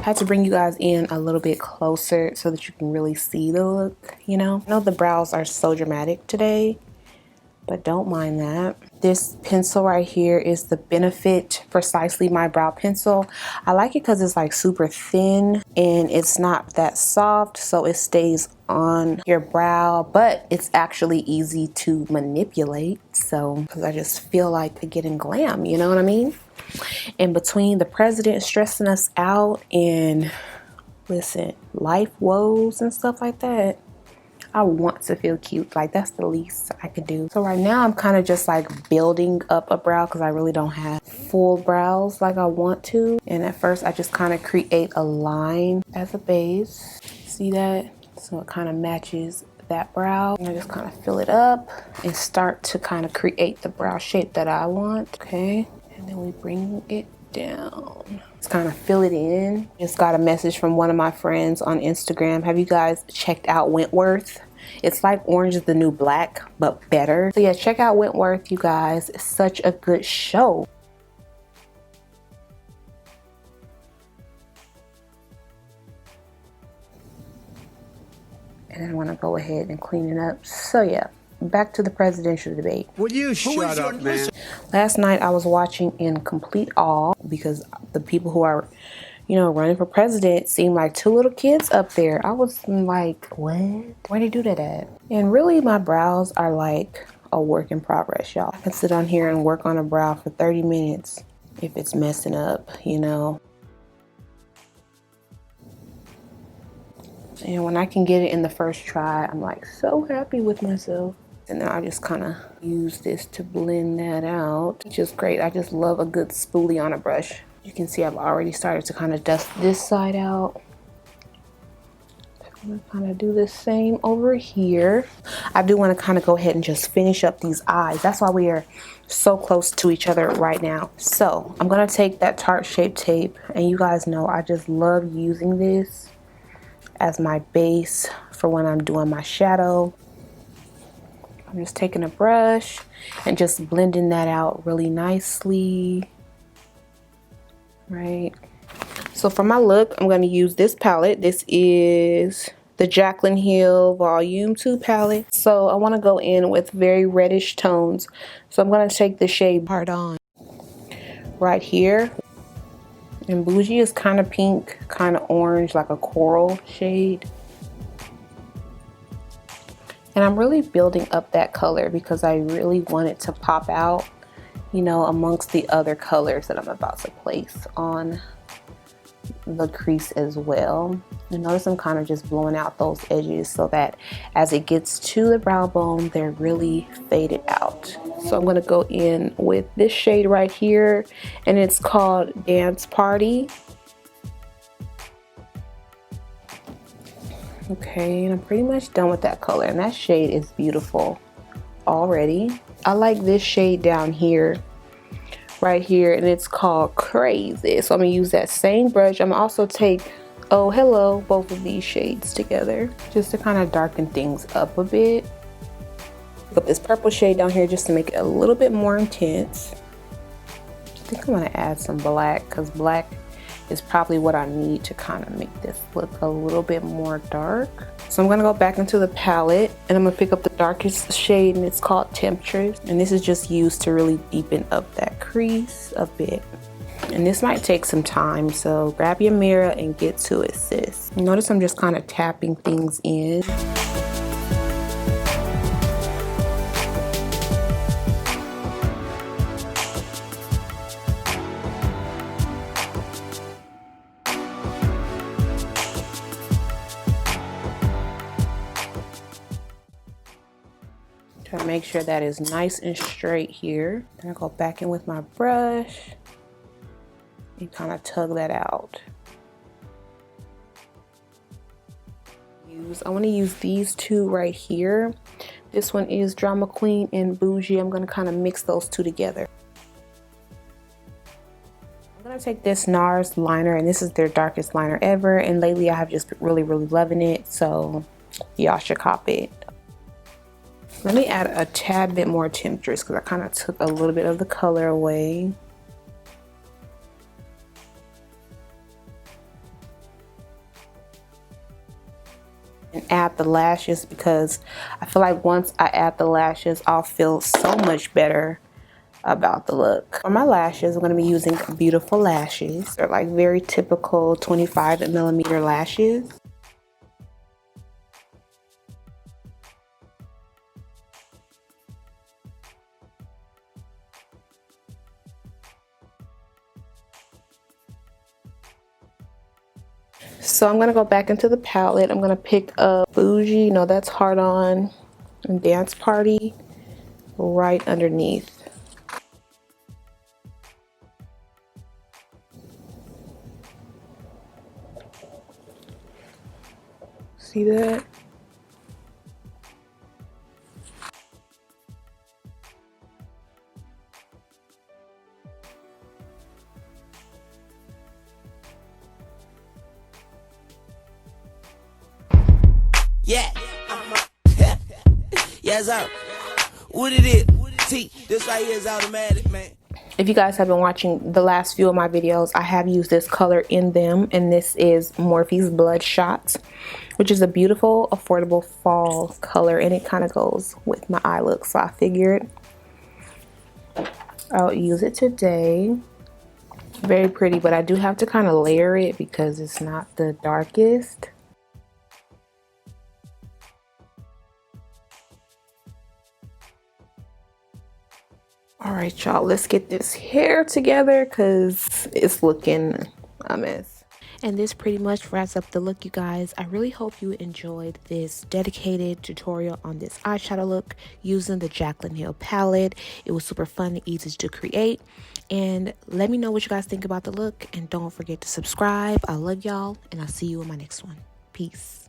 I had to bring you guys in a little bit closer so that you can really see the look, you know. I know the brows are so dramatic today, but don't mind that. This pencil right here is the Benefit Precisely My Brow Pencil. I like it because it's like super thin and it's not that soft, so it stays on your brow, but it's actually easy to manipulate. So, because I just feel like getting glam, you know what I mean? And between the president stressing us out and, listen, life woes and stuff like that, I want to feel cute. Like, that's the least I could do. So right now I'm kind of just like building up a brow because I really don't have full brows like I want to. And at first I just kind of create a line as a base. See that? So it kind of matches that brow. And I just kind of fill it up and start to kind of create the brow shape that I want. Okay. And then we bring it down. Just kind of fill it in. Just got a message from one of my friends on Instagram. Have you guys checked out Wentworth? It's like Orange is the New Black, but better. So yeah, check out Wentworth, you guys. It's such a good show. And I want to go ahead and clean it up. So yeah, back to the presidential debate. Will you shut up, man? Last night I was watching in complete awe because the people who are, you know, running for president seem like two little kids up there. I was like, what? Where they do that at? And really my brows are like a work in progress, y'all. I can sit on here and work on a brow for 30 minutes if it's messing up, you know. And when I can get it in the first try, I'm like so happy with myself. And then I just kind of use this to blend that out, which is great. I just love a good spoolie on a brush. You can see I've already started to kind of dust this side out. I'm gonna kind of do the same over here. I do want to kind of go ahead and just finish up these eyes. That's why we are so close to each other right now. So I'm gonna take that Tarte Shape Tape, and you guys know I just love using this as my base for when I'm doing my shadow. I'm just taking a brush and just blending that out really nicely. Right. So for my look, I'm going to use this palette. This is the Jaclyn Hill Volume 2 palette. So I want to go in with very reddish tones. So I'm going to take the shade Hard On right here. And Bougie is kind of pink, kind of orange, like a coral shade. And I'm really building up that color because I really want it to pop out, you know, amongst the other colors that I'm about to place on the crease as well. And notice I'm kind of just blowing out those edges so that as it gets to the brow bone, they're really faded out. So I'm going to go in with this shade right here, and it's called Dance Party. Okay, and I'm pretty much done with that color, and that shade is beautiful already. I like this shade down here, right here, and it's called Crazy. So I'm gonna use that same brush. I'm gonna also take Oh Hello, both of these shades together, just to kind of darken things up a bit. Pick up this purple shade down here just to make it a little bit more intense. I think I'm gonna add some black because black is probably what I need to kind of make this look a little bit more dark. So I'm gonna go back into the palette and I'm gonna pick up the darkest shade, and it's called Temptress. And this is just used to really deepen up that crease a bit. And this might take some time, so grab your mirror and get to it, sis. Notice I'm just kind of tapping things in. Try to make sure that is nice and straight here. Then I go back in with my brush and kind of tug that out. I want to use these two right here. This one is Drama Queen and Bougie. I'm going to kind of mix those two together. I'm going to take this Nars liner, and this is their darkest liner ever. And lately I have just been really loving it. So y'all should cop it. Let me add a tad bit more Temptress because I kind of took a little bit of the color away. and add the lashes, because I feel like once I add the lashes, I'll feel so much better about the look. For my lashes, I'm going to be using Beautiful Lashes. They're like very typical 25mm lashes. So I'm going to go back into the palette. I'm going to pick up Bougie, no, that's Hard On, and Dance Party right underneath. See that? Yeah. Yes, sir. What it is? T. This right here is automatic, man. If you guys have been watching the last few of my videos, I have used this color in them, and this is Morphe's Bloodshot, which is a beautiful, affordable fall color, and it kind of goes with my eye look, so I figured I'll use it today. Very pretty, but I do have to kind of layer it because it's not the darkest. All right, y'all, let's get this hair together because it's looking a mess. And this pretty much wraps up the look, you guys. I really hope you enjoyed this dedicated tutorial on this eyeshadow look using the Jaclyn Hill palette. It was super fun and easy to create. And let me know what you guys think about the look. And don't forget to subscribe. I love y'all, and I'll see you in my next one. Peace.